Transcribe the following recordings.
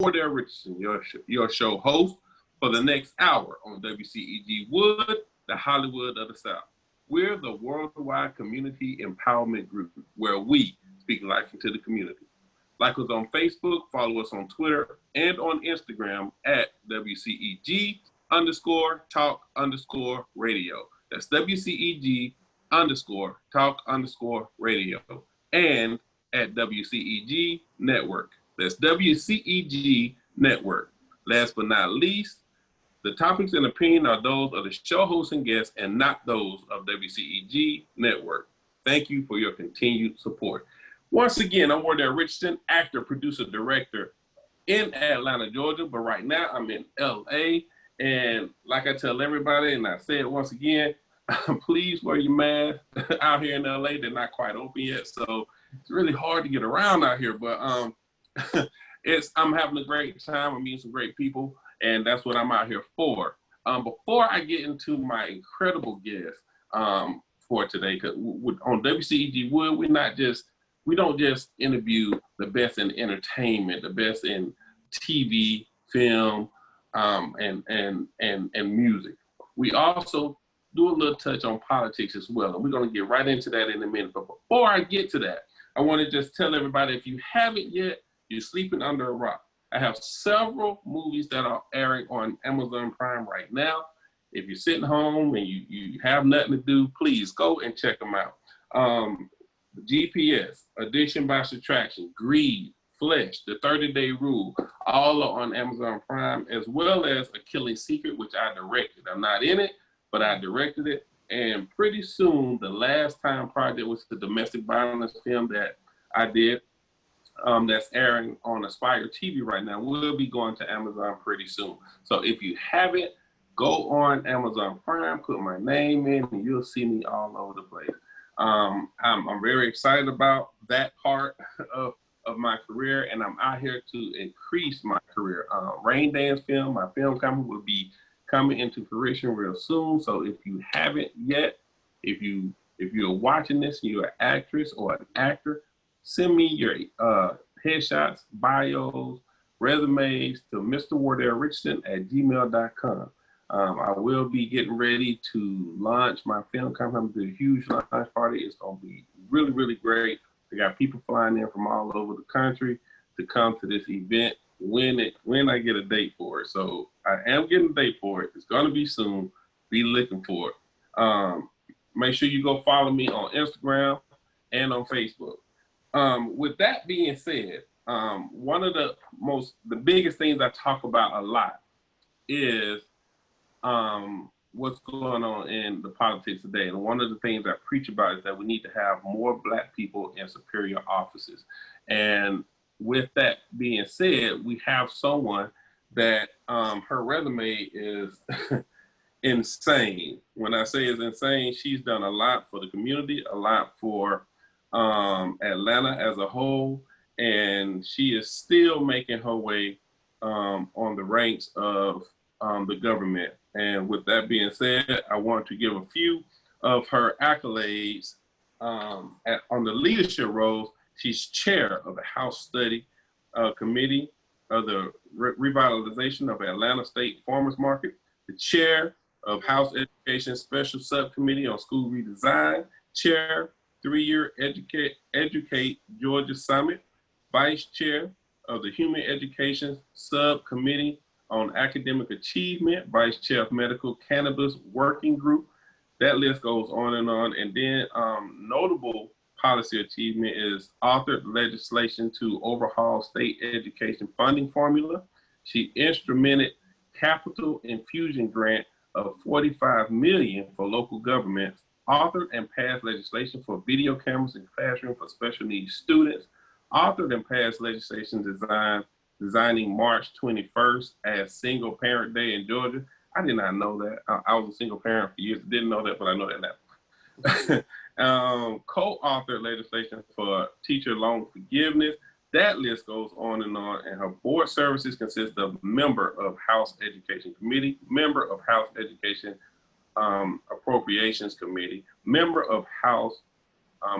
Wardell Richardson, your show host for the next hour on WCEG Wood, the Hollywood of the South. We're the worldwide community empowerment group where we speak life into the community. Like us on Facebook, follow us on Twitter, and on Instagram at WCEG_talk_radio. That's WCEG_talk_radio. And at WCEG Network. That's WCEG Network. Last but not least, the topics and opinion are those of the show hosts and guests and not those of WCEG Network. Thank you for your continued support. Once again, I'm Wardell Richardson, actor, producer, director in Atlanta, Georgia, but right now I'm in LA. And like I tell everybody, and I say it once again, please wear your mask out here in LA. They're not quite open yet, so it's really hard to get around out here. But I'm having a great time. I'm meeting some great people, and that's what I'm out here for. Before I get into my incredible guest for today, because on WCEG Wood, we don't just interview the best in entertainment, the best in TV, film, and music. We also do a little touch on politics as well, and we're going to get right into that in a minute. But before I get to that, I want to just tell everybody, if you haven't yet, you're sleeping under a rock. I have several movies that are airing on Amazon Prime right now. If you're sitting home and you have nothing to do, please go and check them out. GPS, Addition by Subtraction, Greed, Flesh, The 30-Day Rule, all are on Amazon Prime, as well as A Killing Secret, which I directed. I'm not in it, but I directed it. And pretty soon, the Last Time Project, was the domestic violence film that I did, that's airing on Aspire TV right now, will be going to Amazon pretty soon. So if you haven't, go on Amazon Prime, put my name in, and you'll see me all over the place. I'm very excited about that part of my career, and I'm out here to increase my career. Rain Dance Film, my film company, will be coming into fruition real soon. So if you haven't yet, if you're watching this and you're an actress or an actor, send me your headshots, bios, resumes to mrwardellrichardson@gmail.com. I will be getting ready to launch my film company. I'm doing a huge launch party. It's going to be really, really great. We got people flying in from all over the country to come to this event when I get a date for it. So I am getting a date for it. It's going to be soon. Be looking for it. Make sure you go follow me on Instagram and on Facebook. With that being said, one of the biggest things I talk about a lot is what's going on in the politics today. And one of the things I preach about is that we need to have more Black people in superior offices. And with that being said, we have someone that her resume is insane. When I say it's insane, she's done a lot for the community, a lot for Atlanta as a whole, and she is still making her way on the ranks of the government. And with that being said, I want to give a few of her accolades on the leadership roles. She's chair of the House Study Committee of the Revitalization of Atlanta State Farmers Market, the chair of House Education Special Subcommittee on School Redesign, chair, 3-year Educate Georgia Summit, vice chair of the Human Education Subcommittee on Academic Achievement, vice chair of Medical Cannabis Working Group. That list goes on. And then notable policy achievement is authored legislation to overhaul state education funding formula. She instrumented capital infusion grant of $45 million for local governments, authored and passed legislation for video cameras in classroom for special needs students, authored and passed legislation designing March 21st as Single Parent Day in Georgia. I did not know that. I was a single parent for years. Didn't know that, but I know that now. Co-authored legislation for teacher loan forgiveness. That list goes on. And her board services consist of member of House Education Committee, member of House Education Appropriations Committee, member of House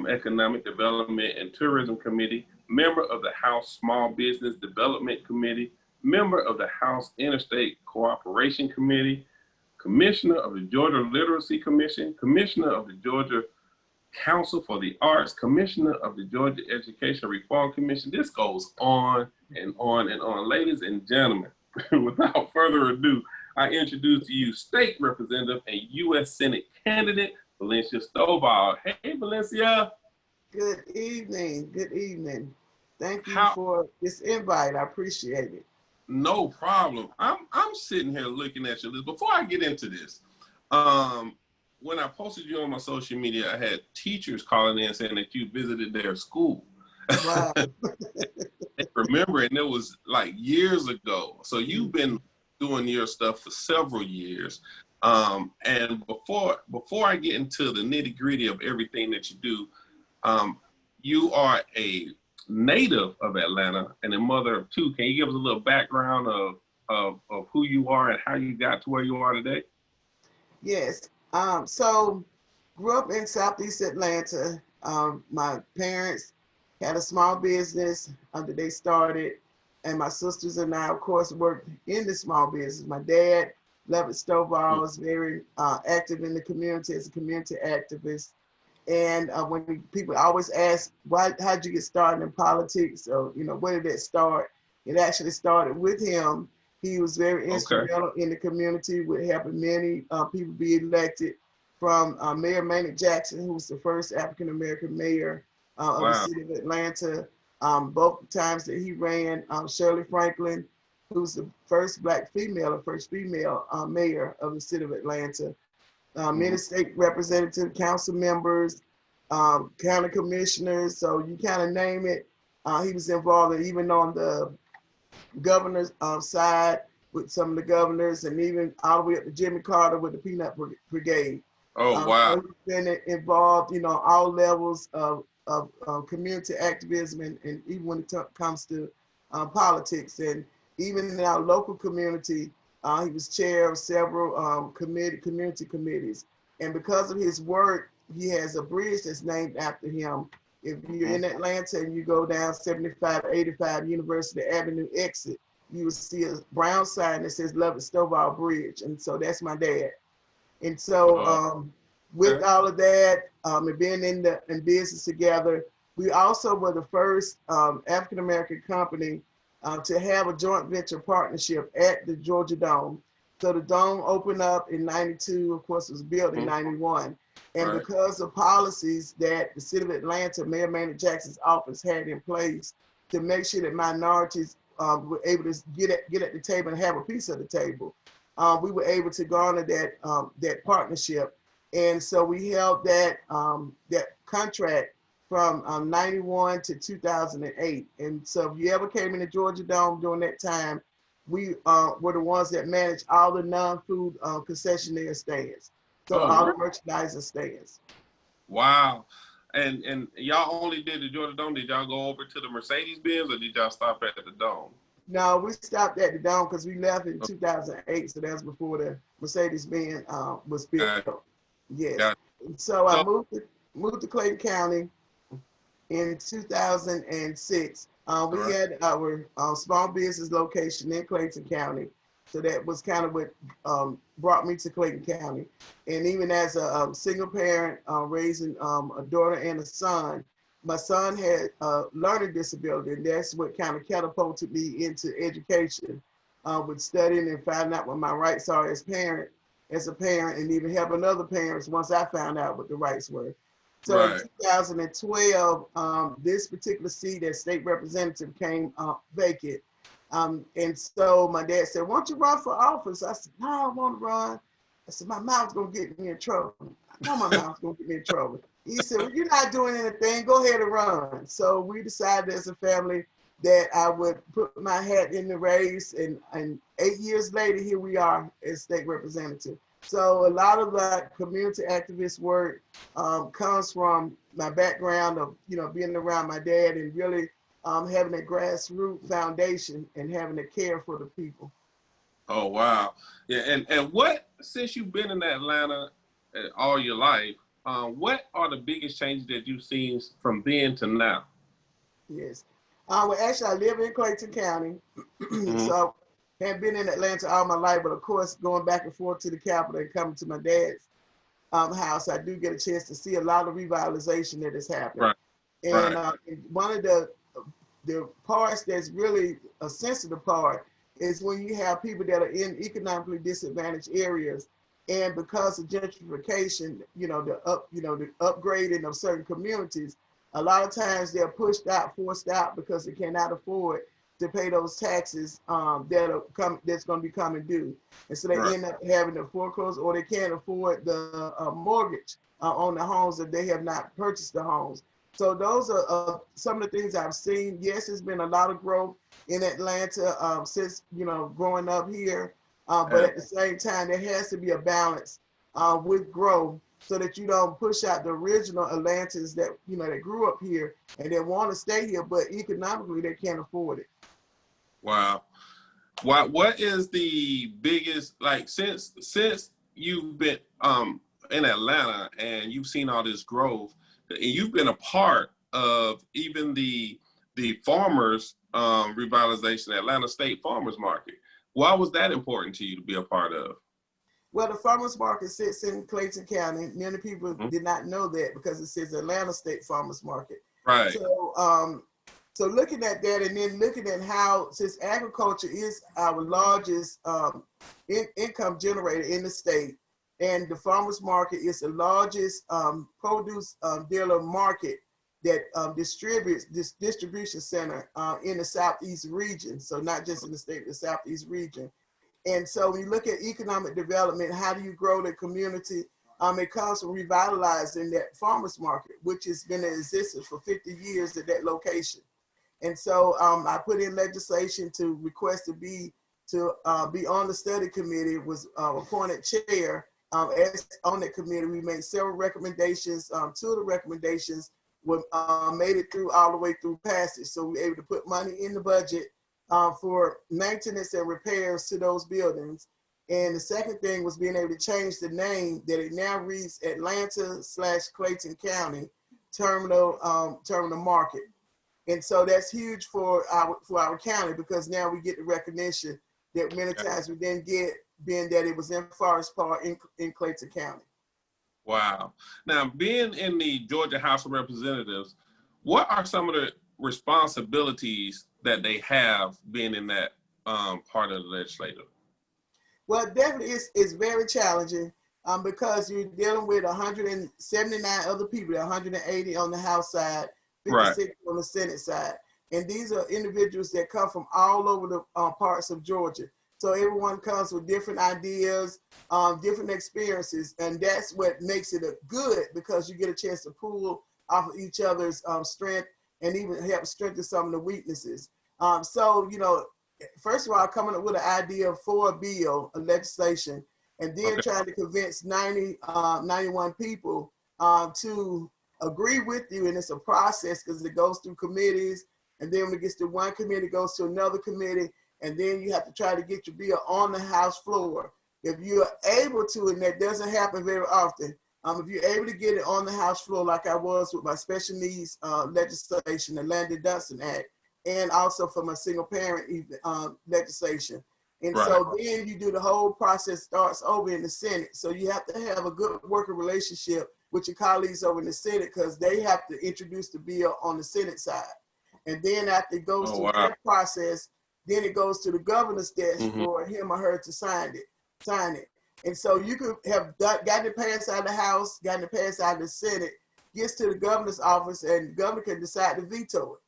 Economic Development and Tourism Committee, member of the House Small Business Development Committee, member of the House Interstate Cooperation Committee, Commissioner of the Georgia Literacy Commission, Commissioner of the Georgia Council for the Arts, Commissioner of the Georgia Education Reform Commission. This goes on and on and on. Ladies and gentlemen, without further ado, I introduce to you State Representative and U.S. Senate candidate, Valencia Stovall. Hey, Valencia. Good evening. Good evening. Thank you for this invite. I appreciate it. No problem. I'm sitting here looking at your list. Before I get into this, when I posted you on my social media, I had teachers calling in saying that you visited their school. Wow. Remember, and it was like years ago. So you've been doing your stuff for several years. And before I get into the nitty gritty of everything that you do, you are a native of Atlanta and a mother of two. Can you give us a little background of who you are and how you got to where you are today? Yes. So grew up in Southeast Atlanta. My parents had a small business that they started, and my sisters and I, of course, worked in the small business. My dad, Wardell Stovall, was very active in the community as a community activist. And when people always ask, how'd you get started in politics? Or, where did it start? It actually started with him. He was very instrumental in the community with helping many people be elected, from Mayor Maynard Jackson, who was the first African-American mayor of the city of Atlanta. Both times that he ran, Shirley Franklin, who's the first black female, first female mayor of the city of Atlanta. Many state representative, council members, county commissioners, so you kind of name it. He was involved, even on the governor's side with some of the governors, and even all the way up to Jimmy Carter with the Peanut Brigade. Oh, wow. So he's been involved, all levels of community activism, and even when it comes to politics. And even in our local community, he was chair of several community committees. And because of his work, he has a bridge that's named after him. If you're in Atlanta and you go down 7585 University Avenue exit, you will see a brown sign that says Lovett Stovall Bridge. And so that's my dad. And so with all of that, and being in business together, we also were the first African-American company to have a joint venture partnership at the Georgia Dome. So the Dome opened up in 92, of course it was built in 91. And because of policies that the city of Atlanta, Mayor Maynard Jackson's office had in place to make sure that minorities were able to get at the table and have a piece of the table, we were able to garner that partnership. And so we held that contract from 91 to 2008. And so if you ever came in the Georgia Dome during that time, we were the ones that managed all the non-food concessionaire stands. So all the merchandising stands. Wow. And y'all only did the Georgia Dome. Did y'all go over to the Mercedes-Benz, or did y'all stop at the Dome? No, we stopped at the Dome because we left in 2008. So that's before the Mercedes-Benz was built. Yes. So I moved to Clayton County in 2006. We had our small business location in Clayton County. So that was kind of what brought me to Clayton County. And even as a single parent raising a daughter and a son, my son had a learning disability, and that's what kind of catapulted me into education with studying and finding out what my rights are as a parent, and even helping other parents once I found out what the rights were. So in 2012, this particular seat as state representative came vacant. And so my dad said, "Why don't you run for office?" I said, "No, I don't want to run." I said, "My mouth's gonna get me in trouble. I know my mouth's gonna get me in trouble." He said, "Well, you're not doing anything. Go ahead and run." So we decided as a family that I would put my hat in the race, and 8 years later, here we are as state representative. So a lot of that community activist work comes from my background of being around my dad and really having a grassroots foundation and having a care for the people. Oh, wow. Yeah, and what, since you've been in Atlanta all your life, what are the biggest changes that you've seen from then to now? Yes. Well, actually, I live in Clayton County, Mm-hmm. so have been in Atlanta all my life. But of course, going back and forth to the capital and coming to my dad's house, I do get a chance to see a lot of revitalization that has happened. Right. And Right. one of the parts that's really a sensitive part is when you have people that are in economically disadvantaged areas, and because of gentrification, the upgrading of certain communities, a lot of times they're pushed out, forced out because they cannot afford to pay those taxes that's going to be coming due, and so they Right. end up having to foreclose, or they can't afford the mortgage on the homes that they have not purchased the homes. So those are some of the things I've seen. Yes, there's been a lot of growth in Atlanta since growing up here, but at the same time, there has to be a balance with growth so that you don't push out the original Atlantans that grew up here and they want to stay here, but economically they can't afford it. Wow. What is the biggest, like, since you've been in Atlanta and you've seen all this growth, and you've been a part of even the farmers revitalization, Atlanta State Farmers Market. Why was that important to you to be a part of? Well, the farmers market sits in Clayton County. Many people did not know that because it says Atlanta State Farmers Market. Right. So looking at that, and then looking at how, since agriculture is our largest income generator in the state, and the farmers market is the largest produce dealer market that distributes this distribution center in the Southeast region. So not just in the state, the Southeast region. And so when you look at economic development, how do you grow the community? It comes from revitalizing that farmers market, which has been in existence for 50 years at that location. And so I put in legislation to request to be on the study committee, was appointed chair. As on that committee, we made several recommendations. Two of the recommendations were made it through all the way through passage. So we were able to put money in the budget for maintenance and repairs to those buildings. And the second thing was being able to change the name, that it now reads Atlanta/Clayton County Terminal Market. And so that's huge for our county, because now we get the recognition that many times we didn't get, being that it was in Forest Park in Clayton County. Wow. Now, being in the Georgia House of Representatives, what are some of the responsibilities that they have being in that part of the legislature? Well, definitely it's very challenging because you're dealing with 179 other people, 180 on the House side, 56 on the Senate side. And these are individuals that come from all over the parts of Georgia. So everyone comes with different ideas, different experiences, and that's what makes it good, because you get a chance to pull off of each other's strength and even help strengthen some of the weaknesses. So, first of all, coming up with an idea for a bill, a legislation, and then trying to convince 91 people to agree with you. And it's a process because it goes through committees. And then when it gets to one committee, it goes to another committee. And then you have to try to get your bill on the House floor. If you're able to, and that doesn't happen very often, if you're able to get it on the House floor, like I was with my special needs legislation, the Landon Dunson Act, and also for my single parent legislation. And so then you do the whole process, starts over in the Senate. So you have to have a good working relationship with your colleagues over in the Senate, because they have to introduce the bill on the Senate side. And then after it goes through that process, then it goes to the governor's desk for him or her to sign it. And so you could have gotten it passed out of the House, gotten it passed out of the Senate, gets to the governor's office, and the governor can decide to veto it.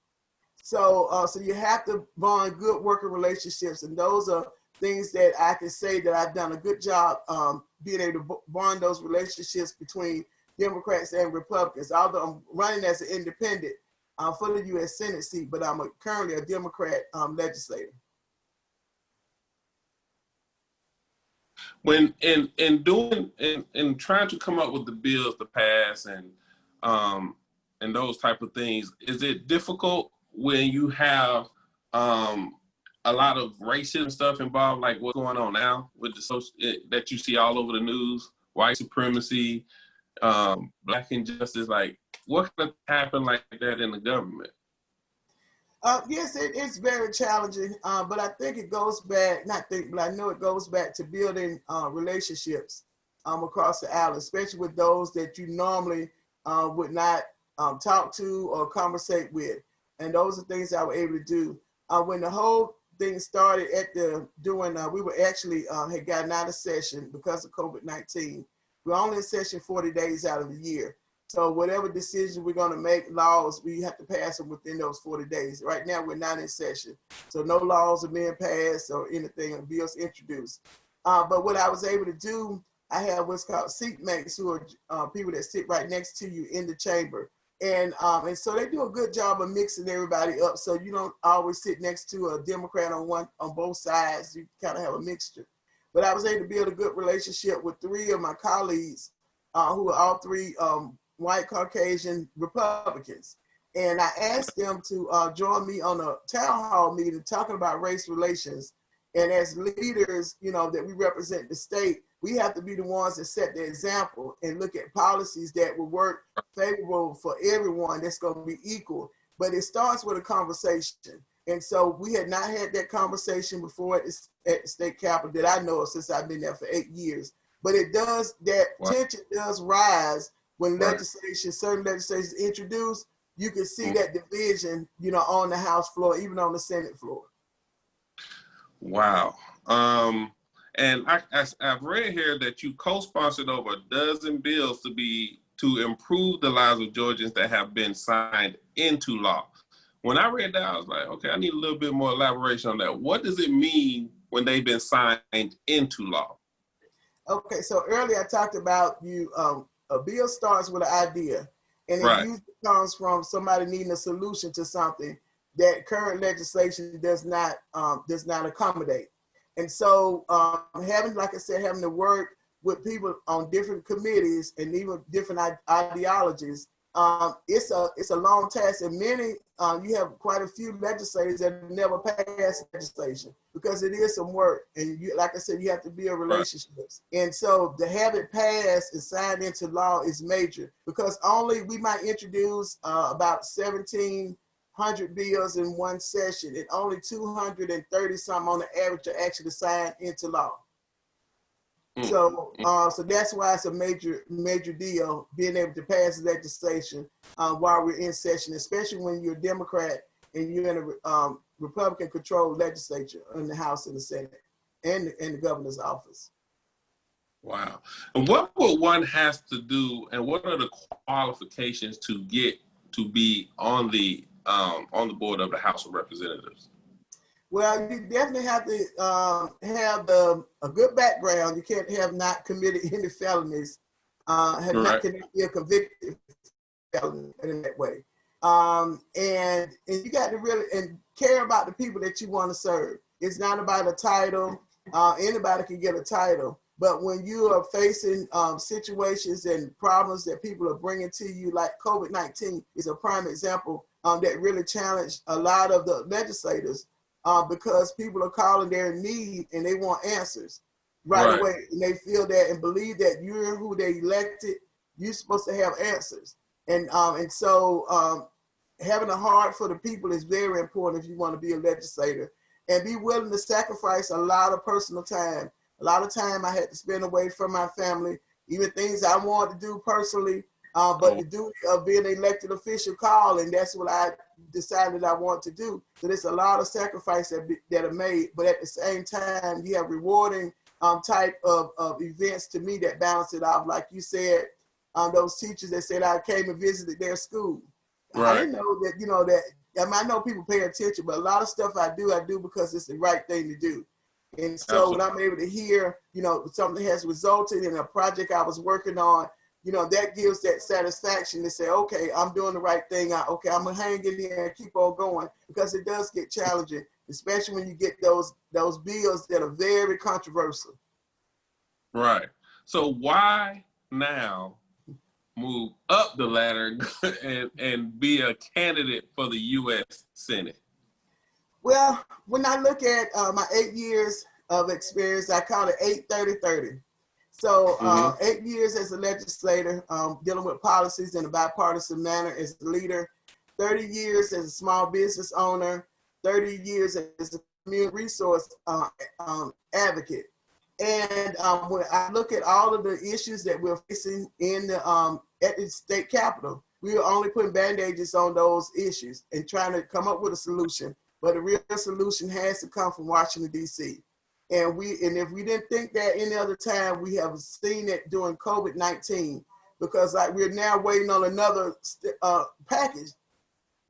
So you have to bond good working relationships, and those are things that I can say that I've done a good job being able to bond those relationships between Democrats and Republicans. Although I'm running as an independent for the U.S. Senate seat, but I'm currently a Democrat legislator. When in trying to come up with the bills to pass and those type of things, is it difficult when you have a lot of racism stuff involved, like what's going on now with the that you see all over the news, white supremacy, black injustice? Like, what could happen like that in the government? Yes, it's very challenging, but I think it goes back, not think, but I know it goes back to building relationships across the island, especially with those that you normally would not talk to or conversate with. And those are things I was able to do. When the whole thing started we were actually had gotten out of session because of COVID-19. We're only in session 40 days out of the year. So whatever decisions we're going to make, laws, we have to pass them within those 40 days. Right now, we're not in session. So no laws are being passed or anything, or bills introduced. But what I was able to do, I have what's called seatmates, who are people that sit right next to you in the chamber. And so they do a good job of mixing everybody up. So you don't always sit next to a Democrat on both sides. You kind of have a mixture. But I was able to build a good relationship with 3 of my colleagues who are all 3 white Caucasian Republicans. And I asked them to join me on a town hall meeting talking about race relations. And as leaders, that we represent the state, we have to be the ones that set the example and look at policies that will work favorable for everyone, that's going to be equal. But it starts with a conversation. And so we had not had that conversation before at the state capitol that I know of, since I've been there for 8 years. But it does, that tension does rise when certain legislation is introduced. You can see that division, on the House floor, even on the Senate floor. Wow. And I've read here that you co-sponsored over a dozen bills to improve the lives of Georgians that have been signed into law. When I read that, I was like, okay, I need a little bit more elaboration on that. What does it mean when they've been signed into law? Okay, so earlier I talked about a bill starts with an idea, and it usually comes from somebody needing a solution to something that current legislation does not accommodate. And so having to work with people on different committees and even different ideologies, it's a long task. And many, you have quite a few legislators that never pass legislation because it is some work. And like I said, you have to build relationships. And so to have it passed and signed into law is major, because we might introduce about 1,700 bills in one session, and only 230 something on the average are actually signed into law. So that's why it's a major deal being able to pass legislation while we're in session, especially when you're a Democrat and you're in a Republican-controlled legislature in the House and the Senate and the governor's office. Wow. And what would one has to do, and what are the qualifications to get to be on the board of the House of Representatives? Well, you definitely have to have a good background. You can't have not committed any felonies, not be a convicted felon in that way. And you got to really care about the people that you want to serve. It's not about a title. Anybody can get a title. But when you are facing situations and problems that people are bringing to you, like COVID-19 is a prime example that really challenged a lot of the legislators. Because people are calling their need and they want answers right away. And they feel that and believe that you're who they elected, you're supposed to have answers. And so having a heart for the people is very important if you want to be a legislator, and be willing to sacrifice a lot of personal time. A lot of time I had to spend away from my family, even things I wanted to do personally, but the duty of being an elected official called, and that's what I decided I want to do. So there's a lot of sacrifice that are made, but at the same time, you have rewarding type of events to me that balance it off. Like you said, those teachers that said I came and visited their school. I didn't know that, I know people pay attention, but a lot of stuff I do because it's the right thing to do. And so when I'm able to hear, something has resulted in a project I was working on, that gives that satisfaction to say, okay, I'm doing the right thing. I'm gonna hang in there and keep on going, because it does get challenging, especially when you get those bills that are very controversial. Right. So why now move up the ladder and be a candidate for the U.S. Senate? Well, when I look at my 8 years of experience, I call it 8-30-30. So 8 years as a legislator, dealing with policies in a bipartisan manner as a leader, 30 years as a small business owner, 30 years as a community resource advocate. And when I look at all of the issues that we're facing in the, at the state capitol, we are only putting band-aids on those issues and trying to come up with a solution. But the real solution has to come from Washington, D.C. And if we didn't think that any other time, we have seen it during COVID-19, because like we're now waiting on another package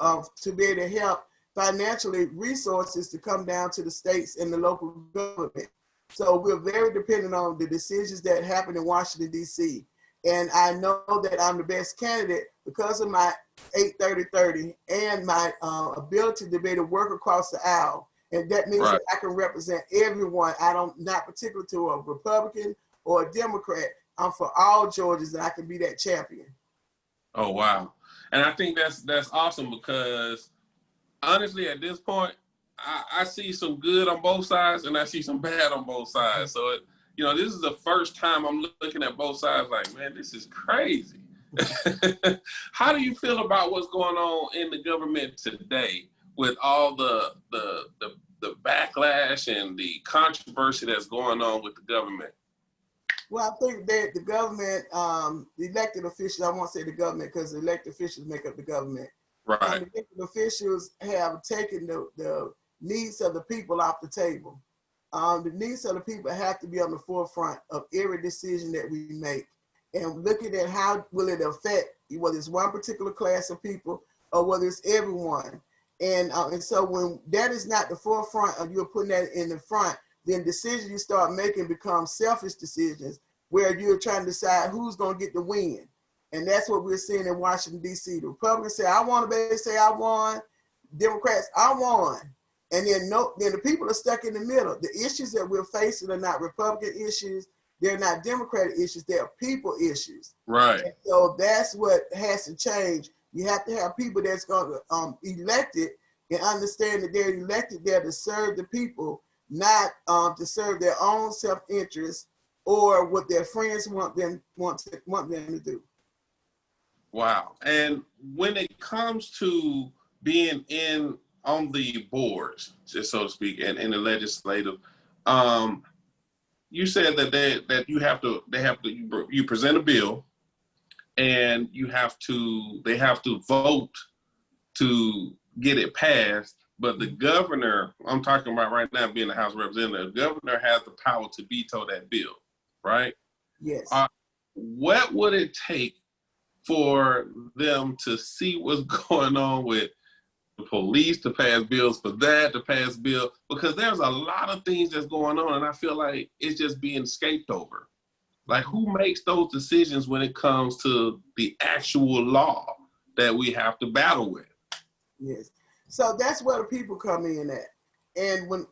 to be able to help financially resources to come down to the states and the local government. So we're very dependent on the decisions that happen in Washington, D.C. And I know that I'm the best candidate because of my 8/30/30 and my ability to be able to work across the aisle. And that means that I can represent everyone. Not particular to a Republican or a Democrat. I'm for all Georgians, and I can be that champion. Oh, wow. And I think that's awesome, because honestly, at this point, I see some good on both sides and I see some bad on both sides. So, this is the first time I'm looking at both sides like, man, this is crazy. How do you feel about what's going on in the government today with all the backlash and the controversy that's going on with the government? Well, I think that the government, the elected officials, I won't say the government because the elected officials make up the government. Right. The elected officials have taken the needs of the people off the table. The needs of the people have to be on the forefront of every decision that we make. And looking at how will it affect, whether it's one particular class of people or whether it's everyone. And so when that is not the forefront of you're putting that in the front, then decisions you start making become selfish decisions where you're trying to decide who's going to get the win. And that's what we're seeing in Washington, D.C. The Republicans say, I want to be able to say I won. Democrats, I won. And then the people are stuck in the middle. The issues that we're facing are not Republican issues. They're not Democratic issues. They're people issues. Right. And so that's what has to change. You have to have people that's going to elected and understand that they're elected there to serve the people, not to serve their own self-interest or what their friends want them to do. Wow. And when it comes to being on the boards, just so to speak, and in the legislative, you said that you present a bill, and they have to vote to get it passed. But the governor, I'm talking about right now, being the House Representative, the governor has the power to veto that bill, right? Yes. What would it take for them to see what's going on with the police to pass bills, for that to pass bill? Because there's a lot of things that's going on, and I feel like it's just being scaped over. Like, who makes those decisions when it comes to the actual law that we have to battle with? Yes. So that's where the people come in at. And when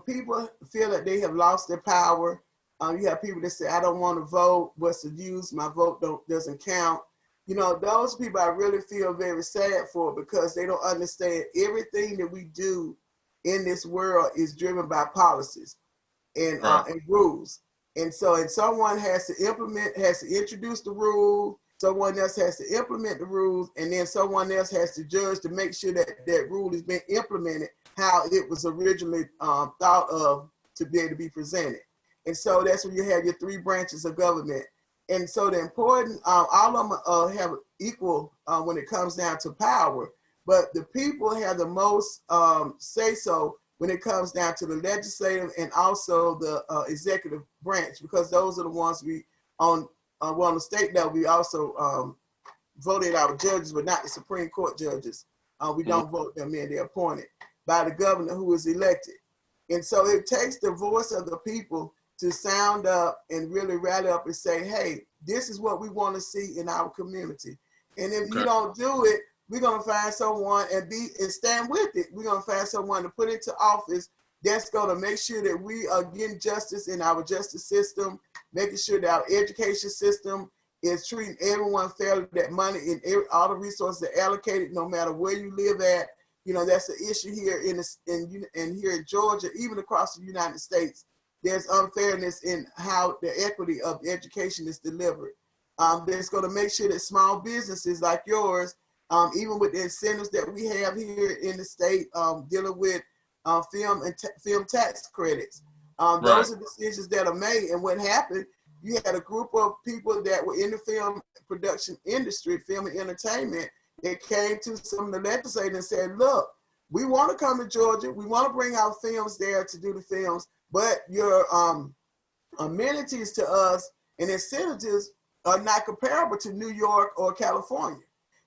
people feel that they have lost their power, you have people that say, I don't want to vote. What's the use? My vote doesn't count. Those people I really feel very sad for, because they don't understand everything that we do in this world is driven by policies and rules. And someone has to introduce the rule, someone else has to implement the rules, and then someone else has to judge to make sure that that rule is being implemented how it was originally thought of to be able to be presented. And so that's when you have your three branches of government. And so the important, all of them have equal when it comes down to power, but the people have the most say-so when it comes down to the legislative and also the executive branch, because those are the ones on the state level, we also voted our judges, but not the Supreme Court judges. We don't vote them in, they're appointed by the governor who is elected. And so it takes the voice of the people to sound up and really rally up and say, hey, this is what we want to see in our community. And if you don't do it, we're going to find someone and stand with it. We're going to find someone to put into office that's going to make sure that we are getting justice in our justice system, making sure that our education system is treating everyone fairly, that money and all the resources are allocated no matter where you live at. That's an issue here here in Georgia, even across the United States. There's unfairness in how the equity of education is delivered. That's going to make sure that small businesses like yours even with the incentives that we have here in the state, dealing with film tax credits. Those are decisions that are made. And what happened, you had a group of people that were in the film production industry, film and entertainment, that came to some of the legislators and said, look, we want to come to Georgia. We want to bring our films there to do the films, but your amenities to us and incentives are not comparable to New York or California.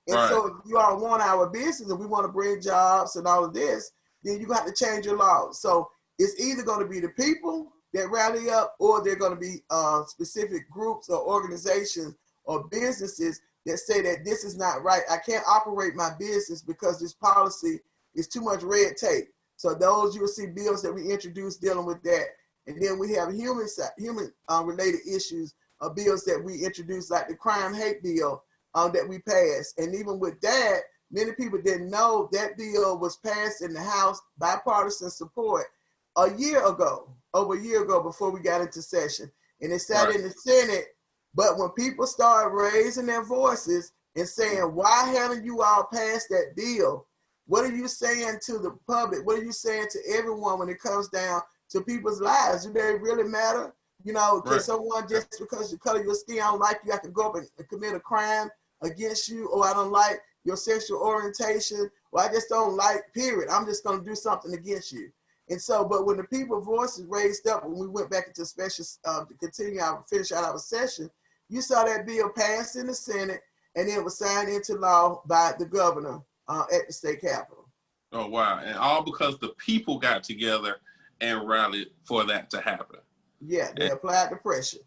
And so if you all want our business and we want to bring jobs and all of this, then you got to change your laws. So it's either going to be the people that rally up, or they're going to be specific groups or organizations or businesses that say that this is not right. I can't operate my business because this policy is too much red tape. So those, you will see bills that we introduced dealing with that. And then we have human related issues, bills that we introduced, like the crime hate bill that we passed. And even with that, many people didn't know that bill was passed in the House, bipartisan support, over a year ago before we got into session. And it sat in the Senate. But when people start raising their voices and saying, why haven't you all passed that bill? What are you saying to the public? What are you saying to everyone when it comes down to people's lives? Do they really matter? You know, can someone, just because you color your skin, I don't like you, I can go up and commit a crime against you, or I don't like your sexual orientation, or I just don't like, period. I'm just going to do something against you. And so, but when the people's voices raised up, when we went back into special, to finish out our session, you saw that bill passed in the Senate, and it was signed into law by the governor at the state capitol. Oh, wow. And all because the people got together and rallied for that to happen. Yeah, they applied the pressure.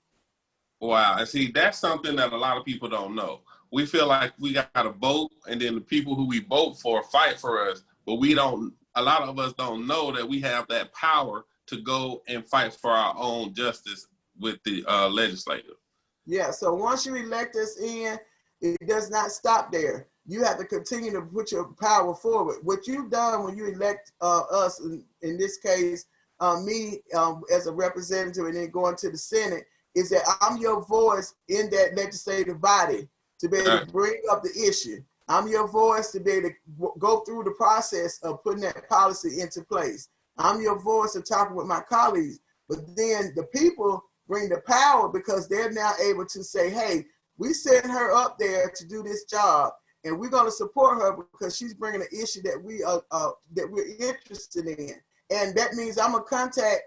Wow. And see, that's something that a lot of people don't know. We feel like we got to vote, and then the people who we vote for fight for us, but we don't, a lot of us don't know that we have that power to go and fight for our own justice with the legislature. Yeah, so once you elect us in, it does not stop there. You have to continue to put your power forward. What you've done when you elect us, in this case, me as a representative, and then going to the Senate, is that I'm your voice in that legislative body to be able to bring up the issue. I'm your voice to be able to go through the process of putting that policy into place. I'm your voice of talking with my colleagues. But then the people bring the power, because they're now able to say, hey, we sent her up there to do this job, and we're going to support her because she's bringing an issue that we're interested in. And that means I'm going to contact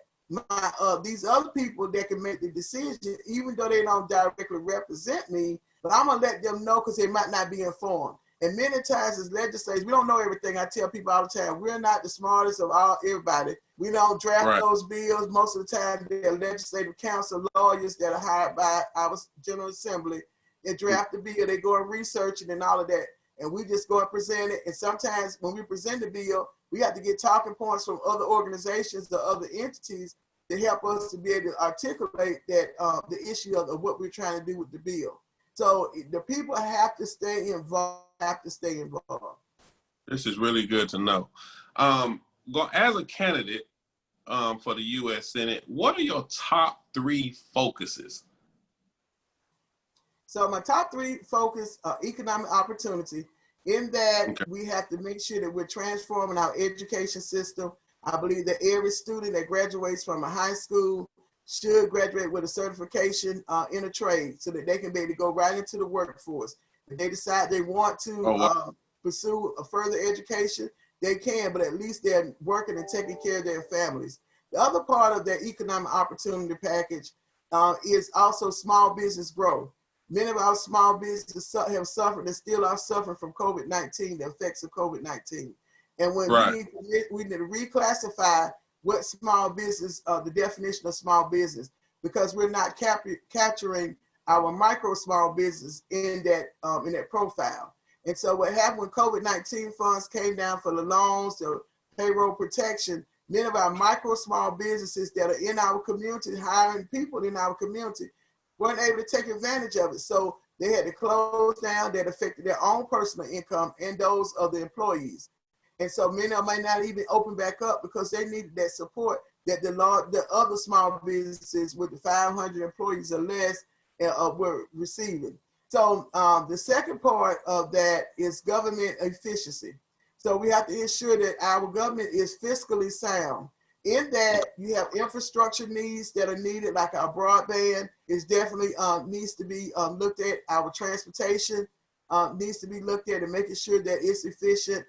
these other people that can make the decision, even though they don't directly represent me, but I'm going to let them know because they might not be informed. And many times as legislators, we don't know everything. I tell people all the time, we're not the smartest of everybody. We don't draft those bills. Most of the time, they're legislative counsel lawyers that are hired by our General Assembly. They draft the bill, they go and research it and all of that. And we just go and present it. And sometimes when we present the bill, we have to get talking points from other organizations or other entities to help us to be able to articulate that the issue of what we're trying to do with the bill. So the people have to stay involved, This is really good to know. As a candidate for the U.S. Senate, what are your top 3 focuses? So my top 3 focus are economic opportunity. In that, we have to make sure that we're transforming our education system. I believe that every student that graduates from a high school should graduate with a certification in a trade, so that they can be able to go right into the workforce. If they decide they want to pursue a further education, they can, but at least they're working and taking care of their families. The other part of their economic opportunity package is also small business growth. Many of our small businesses have suffered and still are suffering from COVID-19, the effects of COVID-19. And when we need to reclassify what small business, the definition of small business, because we're not capturing our micro small business in that profile. And so what happened when COVID-19 funds came down for the loans, the payroll protection, many of our micro small businesses that are in our community, hiring people in our community, weren't able to take advantage of it. So they had to close down. That affected their own personal income and those of the employees. And so many of them may not even open back up because they needed that support that the other small businesses with the 500 employees or less were receiving. So the second part of that is government efficiency. So we have to ensure that our government is fiscally sound. In that, you have infrastructure needs that are needed, like our broadband is definitely needs to be looked at. Our transportation needs to be looked at and making sure that it's efficient.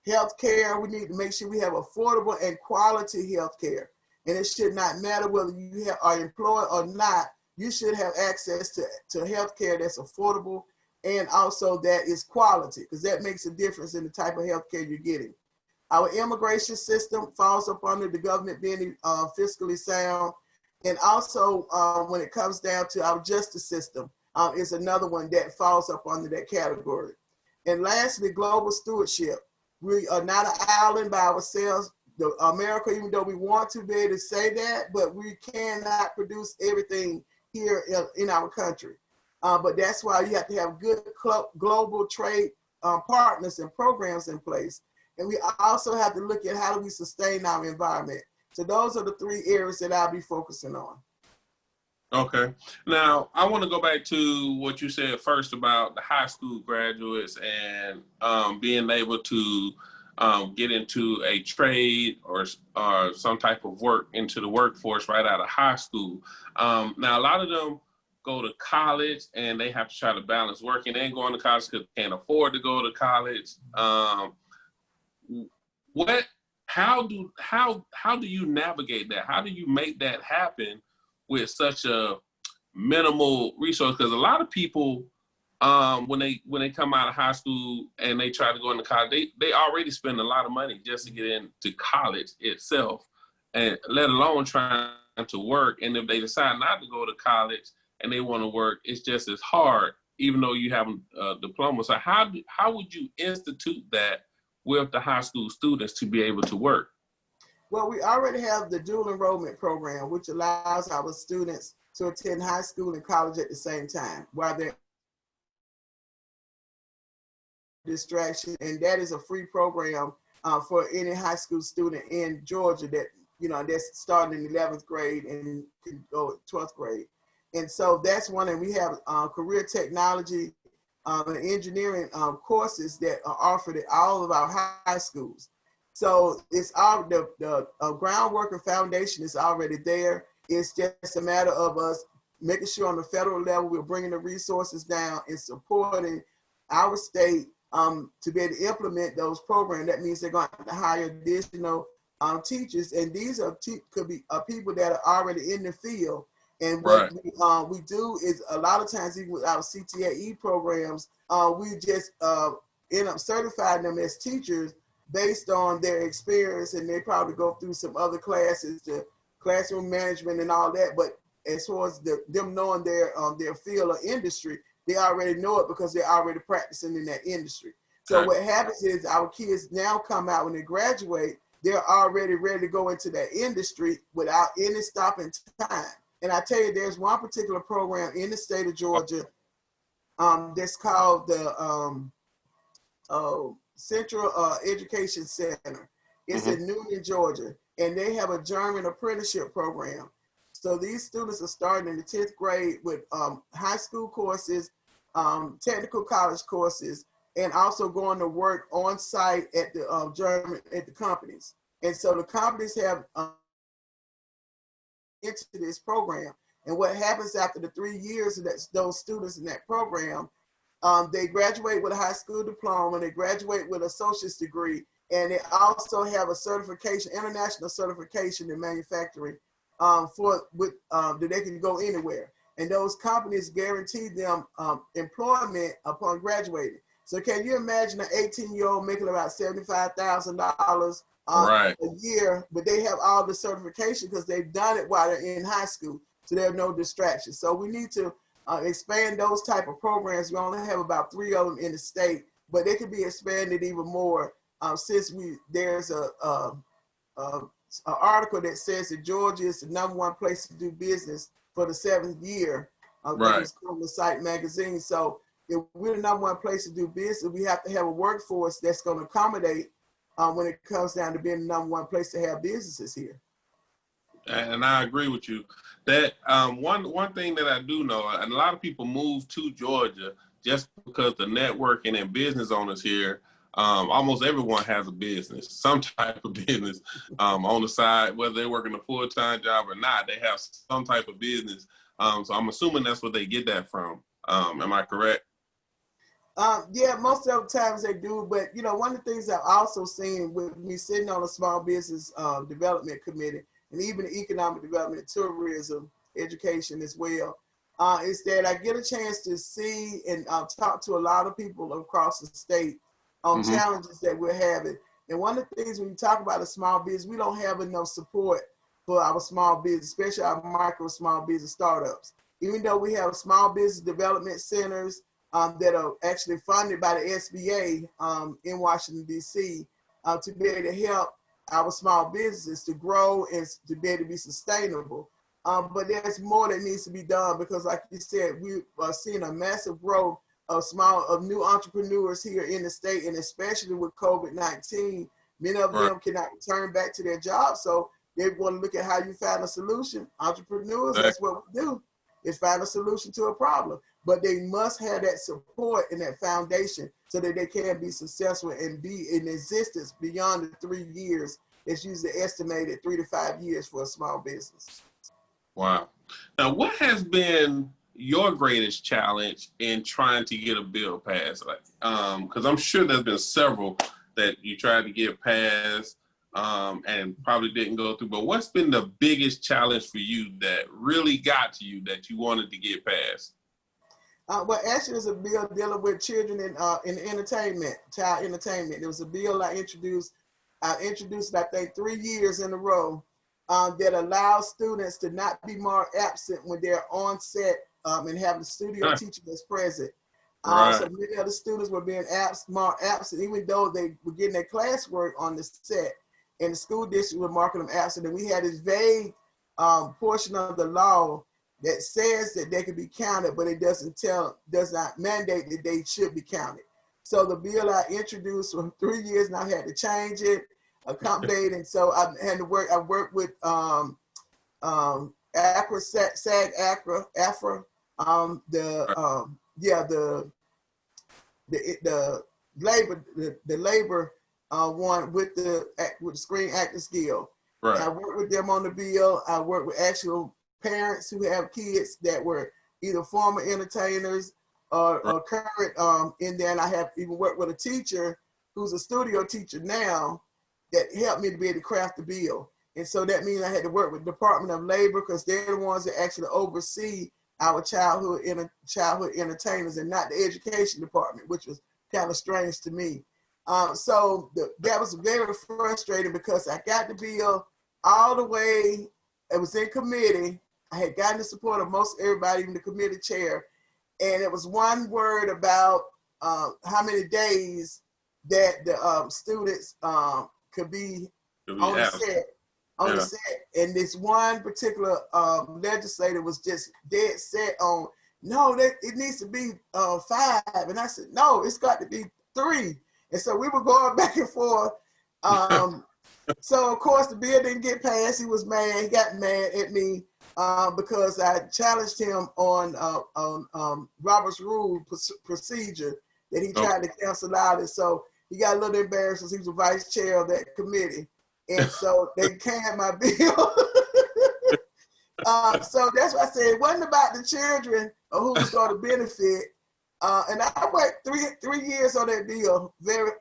Healthcare, we need to make sure we have affordable and quality healthcare. And it should not matter whether you are employed or not. You should have access to healthcare that's affordable and also that is quality, because that makes a difference in the type of healthcare you're getting. Our immigration system falls up under the government being fiscally sound. And also when it comes down to our justice system is another one that falls up under that category. And lastly, global stewardship. We are not an island by ourselves. America, even though we want to be able to say that, but we cannot produce everything here in our country. But that's why you have to have good global trade partners and programs in place. And we also have to look at how do we sustain our environment. So those are the three areas that I'll be focusing on. Okay. Now, I want to go back to what you said first about the high school graduates and being able to get into a trade or some type of work into the workforce right out of high school. Now, a lot of them go to college and they have to try to balance working and going to college because they can't afford to go to college. How do you navigate that? How do you make that happen with such a minimal resource? Because a lot of people, when they come out of high school and they try to go into college, they already spend a lot of money just to get into college itself, and let alone trying to work. And if they decide not to go to college and they want to work, it's just as hard, even though you have a diploma. So how would you institute that with the high school students to be able to work? Well, we already have the dual enrollment program, which allows our students to attend high school and college at the same time while they're distraction. And that is a free program for any high school student in Georgia that, that's starting in 11th grade and can go 12th grade. And so that's one. And we have career technology and engineering courses that are offered at all of our high schools. So it's all the groundwork and foundation is already there. It's just a matter of us making sure on the federal level we're bringing the resources down and supporting our state to be able to implement those programs. That means they're going to have to hire additional teachers, and these are could be people that are already in the field. And what we do is a lot of times, even with our CTAE programs, we just end up certifying them as teachers based on their experience, and they probably go through some other classes, the classroom management and all that. But as far as them knowing their field or industry, they already know it because they're already practicing in that industry. So what happens is our kids now come out when they graduate, they're already ready to go into that industry without any stopping time. And I tell you, there's one particular program in the state of Georgia that's called the Central Education Center. It's in Newnan, Georgia, and they have a German apprenticeship program. So these students are starting in the 10th grade with high school courses, technical college courses, and also going to work on site at the at the companies. And so the companies have into this program. And what happens after the 3 years of those students in that program, they graduate with a high school diploma, they graduate with an associate's degree, and they also have a certification, international certification in manufacturing that they can go anywhere. And those companies guarantee them employment upon graduating. So can you imagine an 18-year-old making about $75,000 a year, but they have all the certification because they've done it while they're in high school, so there are no distractions. So we need to expand those type of programs. We only have about 3 of them in the state, but they could be expanded even more since there's an article that says that Georgia is the #1 place to do business for the 7th year. It's on the Site magazine. So if we're the #1 place to do business, we have to have a workforce that's going to accommodate when it comes down to being the #1 place to have businesses here. And I agree with you. That one thing that I do know, and a lot of people move to Georgia just because the networking and business owners here, almost everyone has a business, some type of business on the side, whether they're working a full-time job or not, they have some type of business. So I'm assuming that's where they get that from. Am I correct? Yeah, most of the times they do, but you know, one of the things I've also seen with me sitting on a small business development committee, and even economic development, tourism, education as well, is that I get a chance to see and talk to a lot of people across the state on challenges that we're having. And one of the things when you talk about a small business, we don't have enough support for our small business, especially our micro small business startups. Even though we have small business development centers that are actually funded by the SBA in Washington, D.C. To be able to help our small businesses to grow and to be able to be sustainable. But there's more that needs to be done because, like you said, we are seeing a massive growth of new entrepreneurs here in the state, and especially with COVID-19, many of them cannot return back to their jobs. So they want to look at how you find a solution. Entrepreneurs, that's what we do, is find a solution to a problem. But they must have that support and that foundation so that they can be successful and be in existence beyond the 3 years. It's usually estimated 3 to 5 years for a small business. Wow. Now, what has been your greatest challenge in trying to get a bill passed? Because I'm sure there's been several that you tried to get passed and probably didn't go through. But what's been the biggest challenge for you that really got to you that you wanted to get passed? Well, actually, there's a bill dealing with children in entertainment, child entertainment. There was a bill I introduced, I think 3 years in a row, that allows students to not be more absent when they're on set and have the studio teacher that's present. So many of the students were being more absent, even though they were getting their classwork on the set, and the school district were marking them absent. And we had this vague portion of the law that says that they can be counted, but it does not mandate that they should be counted. So the bill I introduced for 3 years, and I had to change it, accommodate, and so I had to work. I worked with ACRA, SAG-AFTRA, the labor one with the Screen Actors Guild. Right. I worked with them on the bill. I worked with actual parents who have kids that were either former entertainers or current in there. And I have even worked with a teacher who's a studio teacher now that helped me to be able to craft the bill. And so that means I had to work with the Department of Labor because they're the ones that actually oversee our childhood entertainers and not the education department, which was kind of strange to me. So that was very frustrating because I got the bill all the way. It was in committee. I had gotten the support of most everybody, even the committee chair. And it was one word about how many days that the students could be on the set. The set. And this one particular legislator was just dead set on, no, it needs to be 5. And I said, no, it's got to be 3. And so we were going back and forth. So of course the bill didn't get passed. He was mad. He got mad at me because I challenged him on Robert's Rule procedure that he tried to cancel out. And so he got a little embarrassed because he was the vice chair of that committee. And so they canned my bill. So that's why I said it wasn't about the children or who was going to benefit. And I worked three years on that bill, very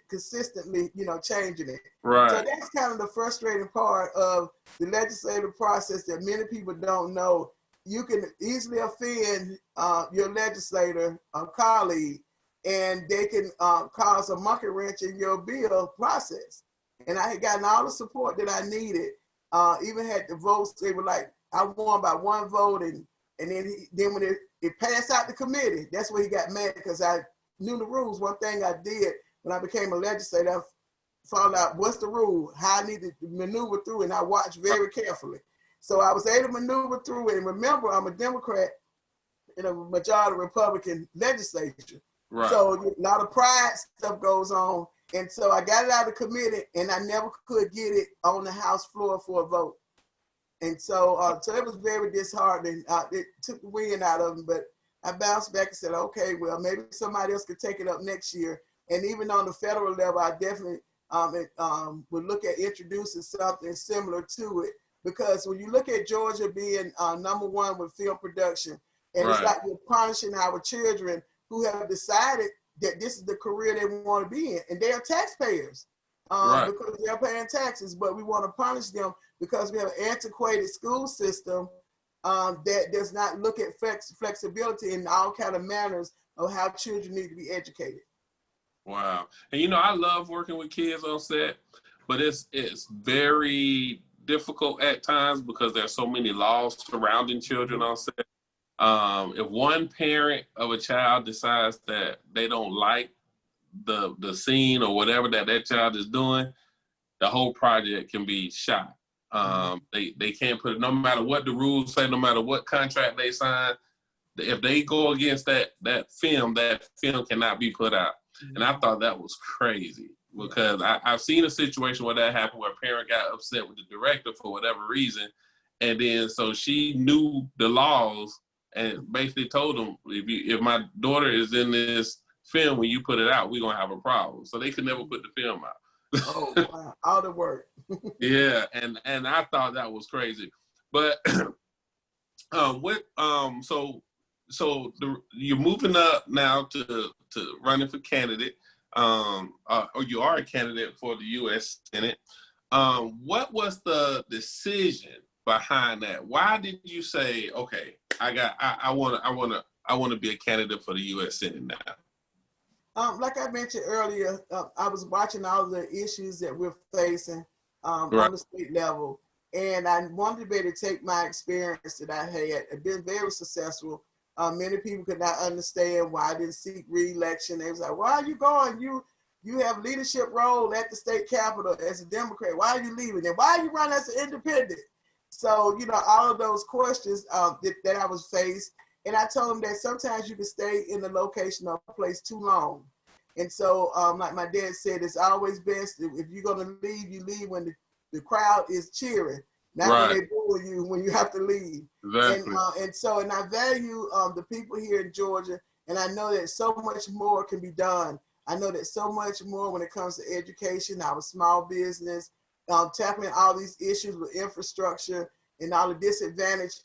consistently, changing it. Right. So that's kind of the frustrating part of the legislative process that many people don't know. You can easily offend your legislator colleague, and they can cause a monkey wrench in your bill process. And I had gotten all the support that I needed. Even had the votes. They were like, I won by 1 vote, and then when it passed out the committee, that's where he got mad because I knew the rules. One thing I did when I became a legislator, I found out what's the rule, how I needed to maneuver through, and I watched very carefully. So I was able to maneuver through it. And remember, I'm a Democrat in a majority Republican legislature. Right. So a lot of pride stuff goes on. And so I got it out of the committee, and I never could get it on the House floor for a vote. And so, so it was very disheartening. It took the wind out of them, but I bounced back and said, okay, well, maybe somebody else could take it up next year. And even on the federal level, I definitely would look at introducing something similar to it. Because when you look at Georgia being #1 with film production, and it's like we're punishing our children who have decided that this is the career they want to be in, and they are taxpayers because they're paying taxes, but we want to punish them because we have an antiquated school system that does not look at flexibility in all kind of manners of how children need to be educated. Wow. And you know, I love working with kids on set, but it's very difficult at times because there's so many laws surrounding children on set. If one parent of a child decides that they don't like the scene or whatever that child is doing, the whole project can be shot. They can't put it, no matter what the rules say, no matter what contract they sign, if they go against that film cannot be put out. And I thought that was crazy because I've seen a situation where that happened, where a parent got upset with the director for whatever reason. And then so she knew the laws and basically told them, if my daughter is in this film, when you put it out, we're going to have a problem. So they could never put the film out. Oh, wow. All the work. Yeah, and I thought that was crazy. But you're moving up now to running for candidate, or you are a candidate for the U.S. Senate. What was the decision behind that? Why did you say, okay, I want to be a candidate for the U.S. Senate now? Like I mentioned earlier, I was watching all the issues that we're facing on the state level, and I wanted to be able to take my experience that I had. I've been very successful. Many people could not understand why I didn't seek re-election. They was like, "Why are you going? You have leadership role at the state capitol as a Democrat. Why are you leaving? And why are you running as an independent?" So, you know, all of those questions that I was faced. And I told them that sometimes you can stay in the location or place too long. And so, like my dad said, it's always best if you're going to leave, you leave when the crowd is cheering, not when they boo you when you have to leave. Exactly. And I value the people here in Georgia, and I know that so much more can be done. I know that so much more when it comes to education, our small business, tackling all these issues with infrastructure and all the disadvantage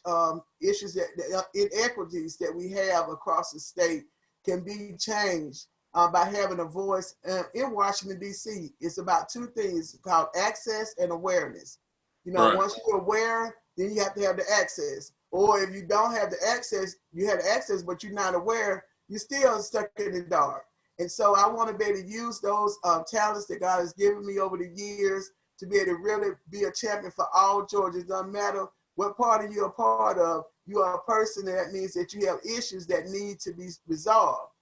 issues, that inequities that we have across the state can be changed by having a voice. In Washington, D.C., it's about two things called access and awareness. You know, once you're aware, then you have to have the access. Or if you don't have the access, you have the access, but you're not aware, you're still stuck in the dark. And so I want to be able to use those talents that God has given me over the years to be able to really be a champion for all Georgians. It doesn't matter what party you're a part of, you are a person, and that means that you have issues that need to be resolved.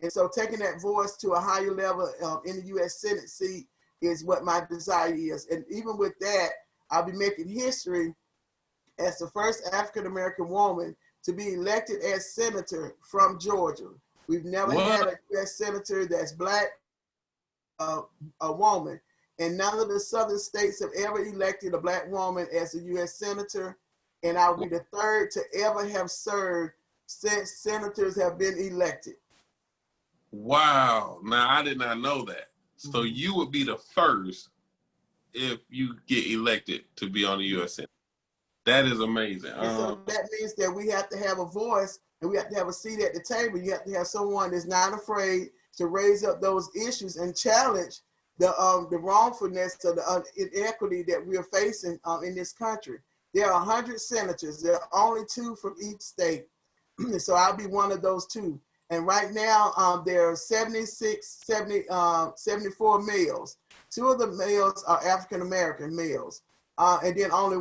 And so taking that voice to a higher level in the U.S. Senate seat is what my desire is. And even with that, I'll be making history as the first African-American woman to be elected as senator from Georgia. We've never had a U.S. senator that's Black, a woman. And none of the southern states have ever elected a Black woman as a U.S. senator. And I'll be the third to ever have served since senators have been elected. Wow. Now, I did not know that. So you would be the first if you get elected to be on the U.S. Senate. That is amazing. So that means that we have to have a voice and we have to have a seat at the table. You have to have someone that's not afraid to raise up those issues and challenge the wrongfulness of the inequity that we are facing in this country. There are 100 senators. There are only 2 from each state. So I'll be one of those 2. And right now, there are 74 males. 2 of the males are African-American males. And then only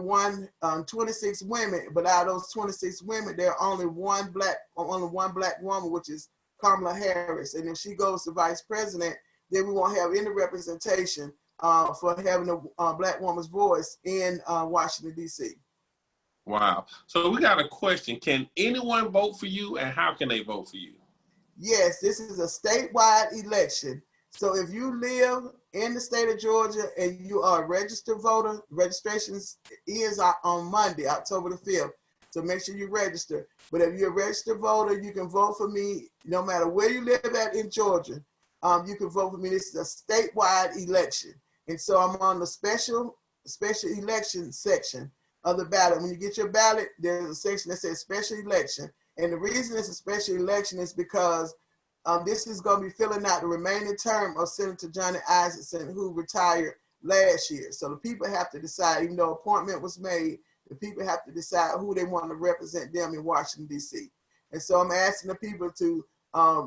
26 women. But out of those 26 women, there are only one black woman, which is Kamala Harris. And if she goes to vice president, then we won't have any representation for having a Black woman's voice in Washington, D.C. Wow. So we got a question. Can anyone vote for you, and how can they vote for you? Yes, this is a statewide election. So if you live in the state of Georgia and you are a registered voter, registration is on Monday, October the 5th. So make sure you register. But if you're a registered voter, you can vote for me no matter where you live at in Georgia. You can vote for me. This is a statewide election. And so I'm on the special election section of the ballot. When you get your ballot, there's a section that says special election. And the reason it's a special election is because this is going to be filling out the remaining term of Senator Johnny Isakson, who retired last year. So the people have to decide, even though appointment was made, the people have to decide who they want to represent them in Washington, D.C. And so I'm asking the people to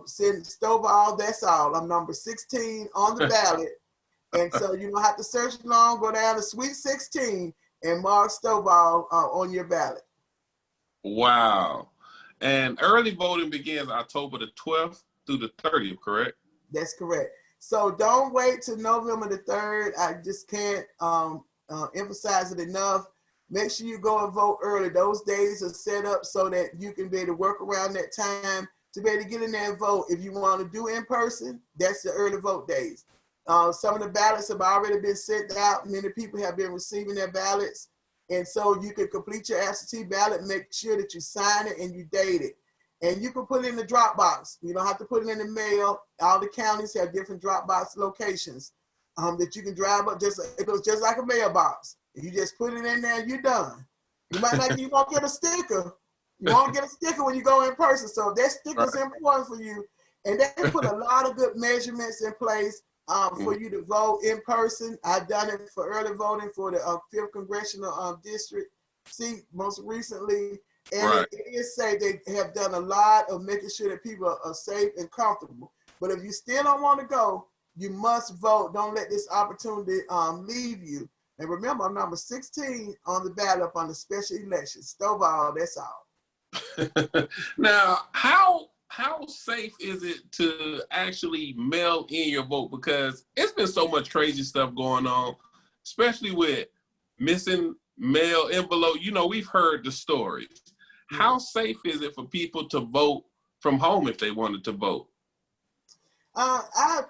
send Stovall, that's all. I'm number 16 on the ballot. And so you don't have to search long, go down to Suite 16 and mark Stovall on your ballot. Wow. And early voting begins October the 12th through the 30th, correct? That's correct. So don't wait till November the 3rd. I just can't emphasize it enough. Make sure you go and vote early. Those days are set up so that you can be able to work around that time to be able to get in there and vote. If you want to do in person, that's the early vote days. Some of the ballots have already been sent out. Many people have been receiving their ballots. And so you can complete your absentee ballot, make sure that you sign it and you date it. And you can put it in the Dropbox. You don't have to put it in the mail. All the counties have different Dropbox locations that you can drive up. It goes just like a mailbox. You just put it in there and you're done. You won't get a sticker. You won't get a sticker when you go in person. So that sticker's important for you. And they put a lot of good measurements in place for you to vote in person. I've done it for early voting for the 5th Congressional District seat most recently. And it is safe. They have done a lot of making sure that people are safe and comfortable. But if you still don't want to go, you must vote. Don't let this opportunity leave you. And remember, I'm number 16 on the ballot up on the special election. Stovall, that's all. Now, how safe is it to actually mail in your vote? Because it's been so much crazy stuff going on, especially with missing mail envelope. You know, we've heard the stories. How safe is it for people to vote from home if they wanted to vote? I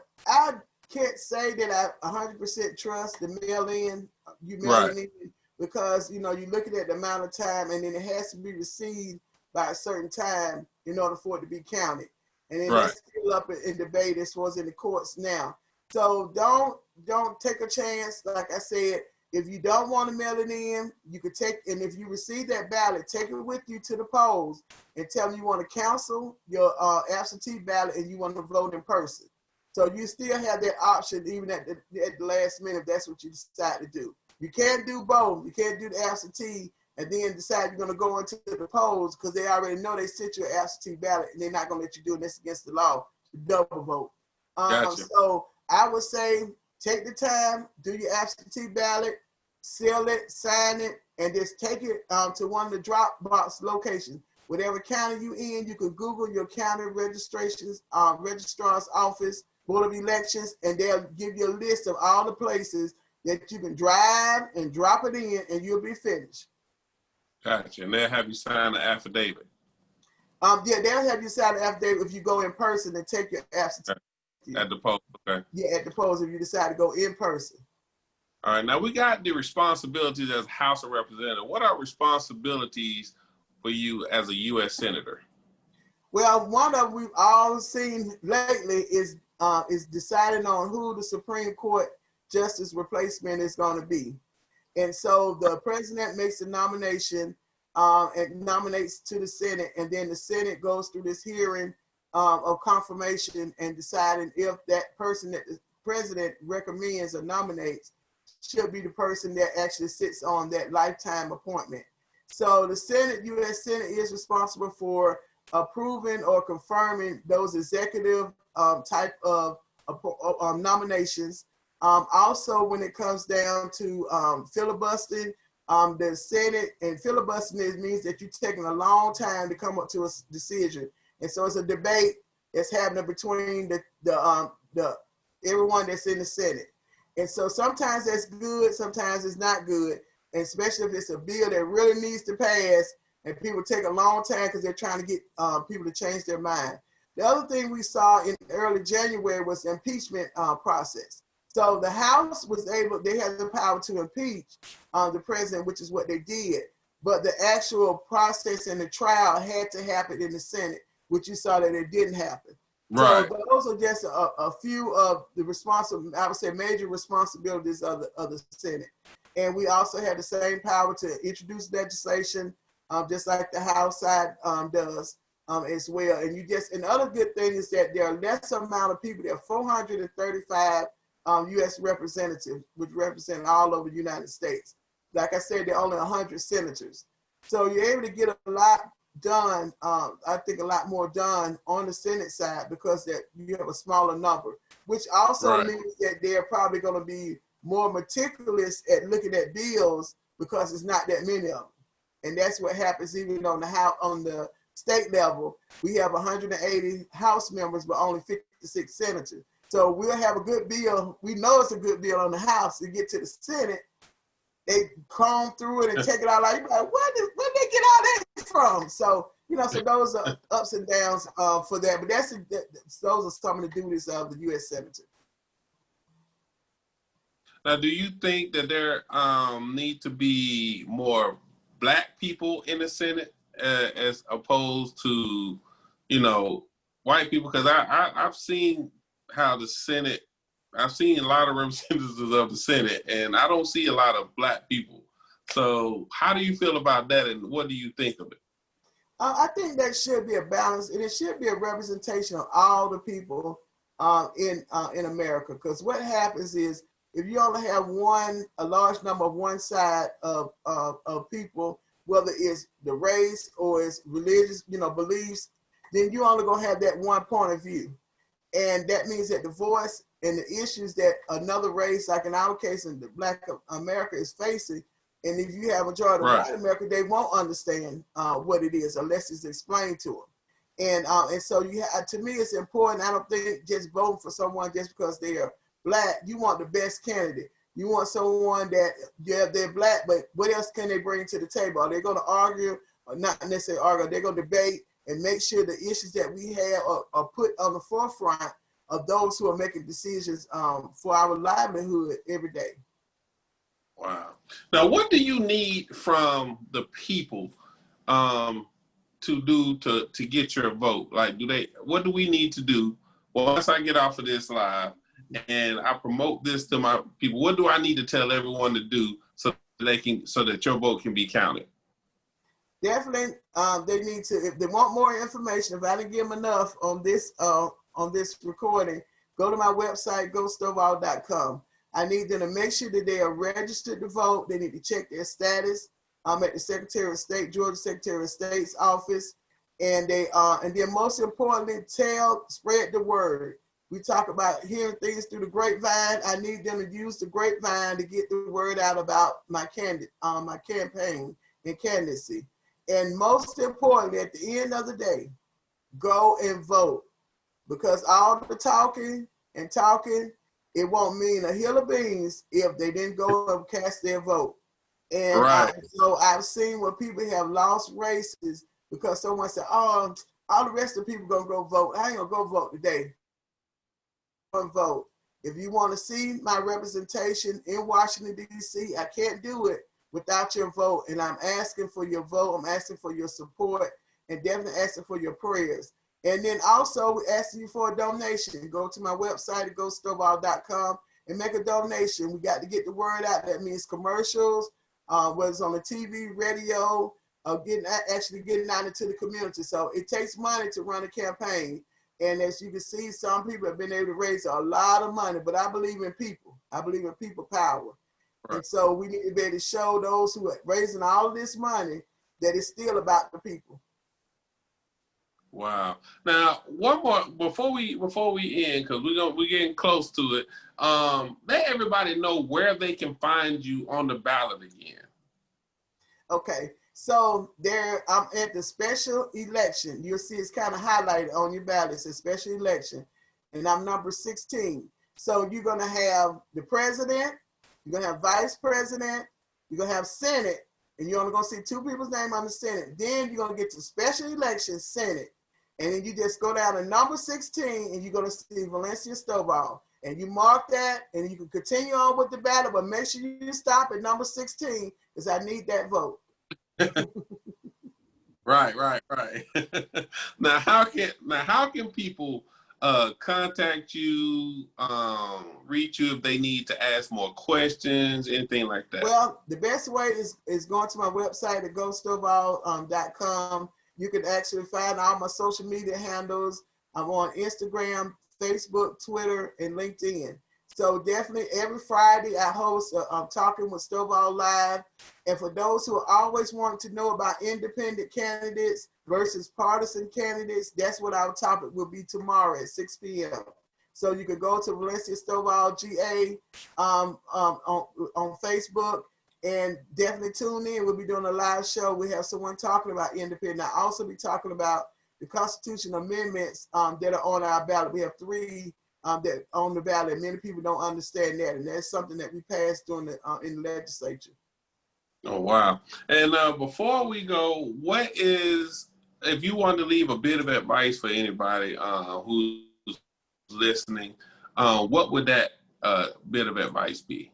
can't say that I 100% trust the mail-in. You mail it in because, you know, you're looking at the amount of time and then it has to be received by a certain time in order for it to be counted. And then that's still up in debate as far as in the courts now. So don't take a chance. Like I said, if you don't want to mail it in, you could and if you receive that ballot, take it with you to the polls and tell them you want to cancel your absentee ballot and you want to vote in person. So you still have that option even at the last minute if that's what you decide to do. You can't do both. You can't do the absentee and then decide you're going to go into the polls because they already know they sent you an absentee ballot and they're not going to let you do it. That's against the law to double vote. Gotcha. So I would say take the time, do your absentee ballot, seal it, sign it, and just take it to one of the Dropbox locations. Whatever county you in, you can Google your county registrations, registrar's office, Board of Elections, and they'll give you a list of all the places that you can drive and drop it in, and you'll be finished. Gotcha. And they'll have you sign the affidavit. Yeah, they'll have you sign the affidavit if you go in person and take your absentee. At the polls, okay. Yeah, at the polls if you decide to go in person. All right, now we got the responsibilities as House of Representatives. What are responsibilities for you as a U.S. Senator? Well, one of we've all seen lately is deciding on who the Supreme Court justice replacement is going to be. And so the president makes a nomination and nominates to the Senate, and then the Senate goes through this hearing of confirmation and deciding if that person that the president recommends or nominates should be the person that actually sits on that lifetime appointment. So the Senate, U.S. Senate, is responsible for approving or confirming those executive type of nominations. Also, when it comes down to filibustering, the Senate and filibustering means that you're taking a long time to come up to a decision. And so it's a debate that's happening between the everyone that's in the Senate. And so sometimes that's good, sometimes it's not good, and especially if it's a bill that really needs to pass and people take a long time because they're trying to get people to change their mind. The other thing we saw in early January was the impeachment process. So the House was able, they had the power to impeach the president, which is what they did. but the actual process and the trial had to happen in the Senate, which you saw that it didn't happen. Right. So those are just a few of the I would say major responsibilities of the Senate. And we also have the same power to introduce legislation, just like the House side does as well. And another good thing is that there are less amount of people. There are 435 U.S. representatives, which represent all over the United States. Like I said, there are only 100 senators. So you're able to get a lot done, I think a lot more done on the Senate side because you have a smaller number, which also means that they're probably going to be more meticulous at looking at bills because it's not that many of them. And that's what happens even on the state level. We have 180 House members, but only 56 senators. So we'll have a good bill. We know it's a good bill on the House. To get to the Senate, they comb through it and take it out. Like, where did they get all that from? So, so those are ups and downs for that. But those are some of the duties of the U.S. Senator. Now, do you think that there need to be more Black people in the Senate as opposed to, white people? Because I've seen how the Senate, I've seen a lot of representatives of the Senate, and I don't see a lot of Black people. So how do you feel about that, and what do you think of it? I think that should be a balance, and it should be a representation of all the people in America. Because what happens is, if you only have a large number of one side of people, whether it's the race or it's religious, beliefs, then you only gonna have that one point of view. And that means that the voice and the issues that another race, like in our case, in the Black America is facing, and if you have a majority of white America, they won't understand what it is unless it's explained to them. And so to me, it's important. I don't think just voting for someone just because they are Black. You want the best candidate. You want someone that, they're Black, but what else can they bring to the table? Are they going to argue or not necessarily argue? They're going to debate and make sure the issues that we have are put on the forefront of those who are making decisions for our livelihood every day. Wow. Now, what do you need from the people to do to get your vote? Like, what do we need to do once I get off of this live and I promote this to my people? What do I need to tell everyone to do so that your vote can be counted? Definitely, they need to. If they want more information, if I didn't give them enough on this recording, go to my website, GoStovall.com. I need them to make sure that they are registered to vote. They need to check their status. I'm at the Secretary of State, Georgia Secretary of State's office, and then most importantly, spread the word. We talk about hearing things through the grapevine. I need them to use the grapevine to get the word out about my campaign and candidacy. And most importantly, at the end of the day, go and vote, because all the talking, it won't mean a hill of beans if they didn't go and cast their vote. And so I've seen where people have lost races because someone said, "Oh, all the rest of the people gonna go vote. I ain't gonna go vote today." Vote. If you want to see my representation in Washington, D.C., I can't do it without your vote. And I'm asking for your vote. I'm asking for your support, and definitely asking for your prayers. And then also we're asking you for a donation. Go to my website at GoStovall.com and make a donation. We got to get the word out. That means commercials, whether it's on the TV, radio, getting out into the community. So it takes money to run a campaign. And as you can see, some people have been able to raise a lot of money, but I believe in people. I believe in people power. Right. And so we need to be able to show those who are raising all of this money that it's still about the people. Wow. Now, one more before we end, because we're getting close to it. Let everybody know where they can find you on the ballot again. Okay. So I'm at the special election. You'll see it's kind of highlighted on your ballot. It's a special election, and I'm number 16. So you're gonna have the president, you're gonna have vice president, you're gonna have Senate, and you're only gonna see two people's name on the Senate. Then you're gonna get to special election Senate, and then you just go down to number 16, and you're gonna see Valencia Stovall, and you mark that, and you can continue on with the ballot, but make sure you stop at number 16 because I need that vote. Right. Now, how can people contact you, reach you if they need to ask more questions, anything like that? Well, the best way is going to my website at GoStovall.com. You can actually find all my social media handles. I'm on Instagram, Facebook, Twitter, and LinkedIn. So definitely every Friday I host Talking with Stovall Live. And for those who always want to know about independent candidates versus partisan candidates, that's what our topic will be tomorrow at 6 p.m. So you can go to Valencia Stovall GA on Facebook and definitely tune in. We'll be doing a live show. We have someone talking about independent. I'll also be talking about the constitutional amendments that are on our ballot. We have 3 that on the ballot. Many people don't understand that, and that's something that we passed during the in the legislature. Oh, wow. And before we go, if you want to leave a bit of advice for anybody who's listening, what would that bit of advice be?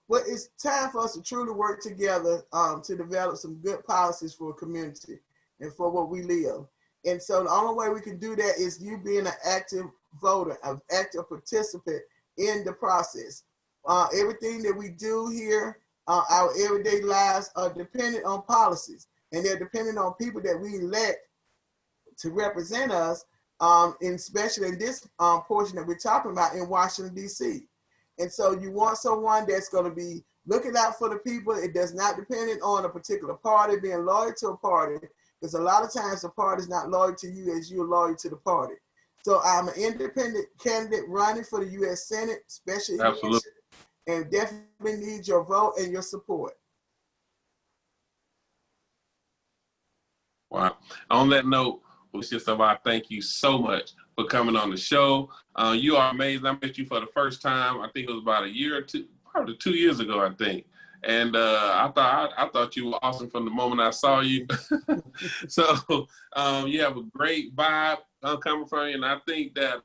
Well, it's time for us to truly work together to develop some good policies for a community and for what we live. And so the only way we can do that is you being an active voter, an active participant in the process. Everything that we do here, our everyday lives are dependent on policies, and they're dependent on people that we elect to represent us, especially in this portion that we're talking about in Washington, D.C. And so you want someone that's going to be looking out for the people. It does not depend on a particular party, being loyal to a party, because a lot of times the party is not loyal to you as you're loyal to the party. So I'm an independent candidate running for the U.S. Senate, special election, and definitely need your vote and your support. Wow. On that note, I thank you so much for coming on the show. You are amazing. I met you for the first time. I think it was about a year or two, probably 2 years ago, I think. And I thought you were awesome from the moment I saw you. So you have a great vibe coming from you, and I think that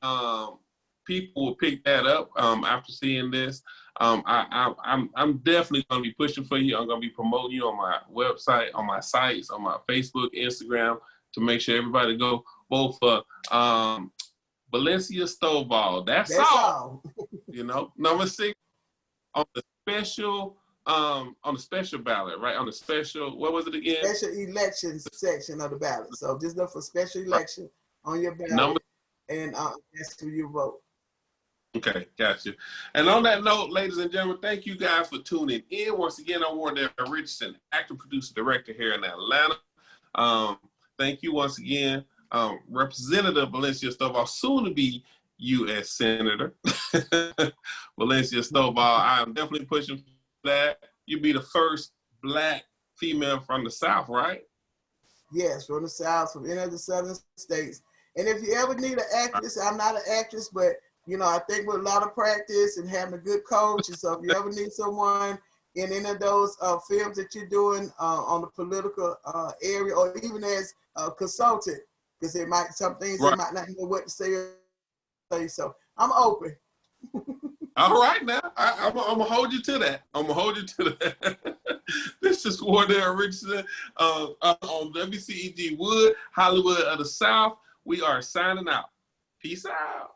people will pick that up after seeing this. I'm definitely going to be pushing for you. I'm going to be promoting you on my website, on my sites, on my Facebook, Instagram, to make sure everybody go vote for Valencia Stovall. That's all. You know, number 6 on the special ballot, right? On the special, what was it again? Special elections section of the ballot. So just look for special election on your ballot and ask for your vote. Okay, gotcha. And on that note, ladies and gentlemen, thank you guys for tuning in. Once again, I'm Wardell Richardson, actor, producer, director here in Atlanta. Thank you once again, Representative Valencia Stovall, soon to be U.S. Senator. Valencia Stovall, I'm definitely pushing for that. You'll be the first Black female from the South, right? Yes, from the South, from any of the southern states. And if you ever need an actress, I'm not an actress, but you know, I think with a lot of practice and having a good coach, and so if you ever need someone in any of those films that you're doing on the political area, or even as a consultant, because they might, some things they might not know what to say. So I'm open. All right, now I'm gonna hold you to that. This is Wardell Richardson on WCEG Wood, Hollywood of the South. We are signing out. Peace out.